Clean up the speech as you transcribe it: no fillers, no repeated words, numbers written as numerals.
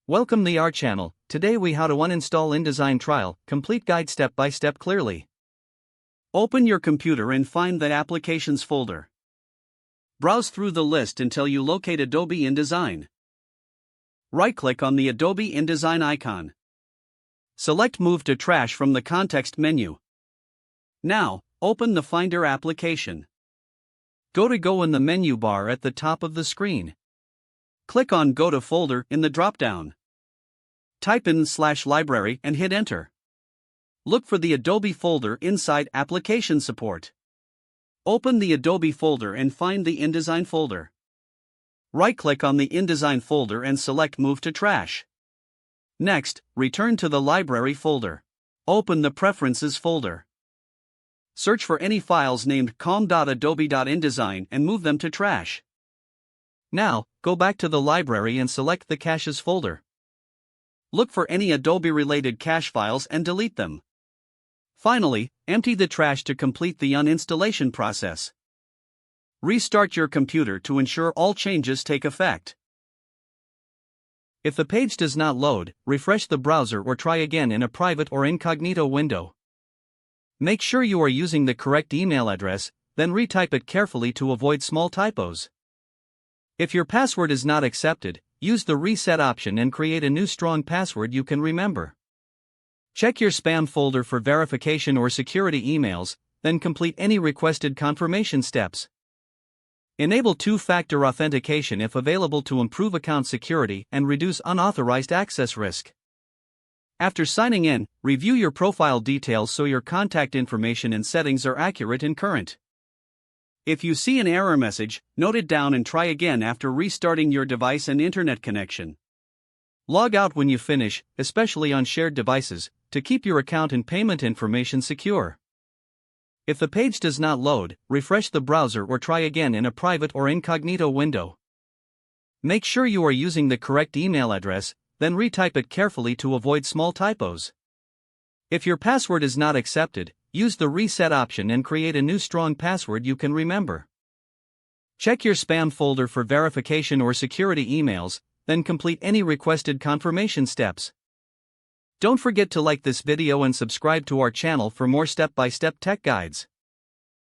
Welcome to our channel. Today we how to uninstall InDesign trial, complete guide step by step clearly. Open your computer and find the Applications folder. Browse through the list until you locate Adobe InDesign. Right-click on the Adobe InDesign icon. Select Move to Trash from the context menu. Now, open the Finder application. Go in the menu bar at the top of the screen. Click on Go to Folder in the drop-down. Type in /library and hit Enter. Look for the Adobe folder inside Application Support. Open the Adobe folder and find the InDesign folder. Right-click on the InDesign folder and select Move to Trash. Next, return to the Library folder. Open the Preferences folder. Search for any files named com.adobe.indesign and move them to trash. Now, go back to the library and select the Caches folder. Look for any Adobe-related cache files and delete them. Finally, empty the trash to complete the uninstallation process. Restart your computer to ensure all changes take effect. If the page does not load, refresh the browser or try again in a private or incognito window. Make sure you are using the correct email address, then retype it carefully to avoid small typos. If your password is not accepted, use the reset option and create a new strong password you can remember. Check your spam folder for verification or security emails, then complete any requested confirmation steps. Enable two-factor authentication if available to improve account security and reduce unauthorized access risk. After signing in, review your profile details so your contact information and settings are accurate and current. If you see an error message, note it down and try again after restarting your device and internet connection. Log out when you finish, especially on shared devices, to keep your account and payment information secure. If the page does not load, refresh the browser or try again in a private or incognito window. Make sure you are using the correct email address, then retype it carefully to avoid small typos. If your password is not accepted, use the reset option and create a new strong password you can remember. Check your spam folder for verification or security emails, then complete any requested confirmation steps. Don't forget to like this video and subscribe to our channel for more step-by-step tech guides.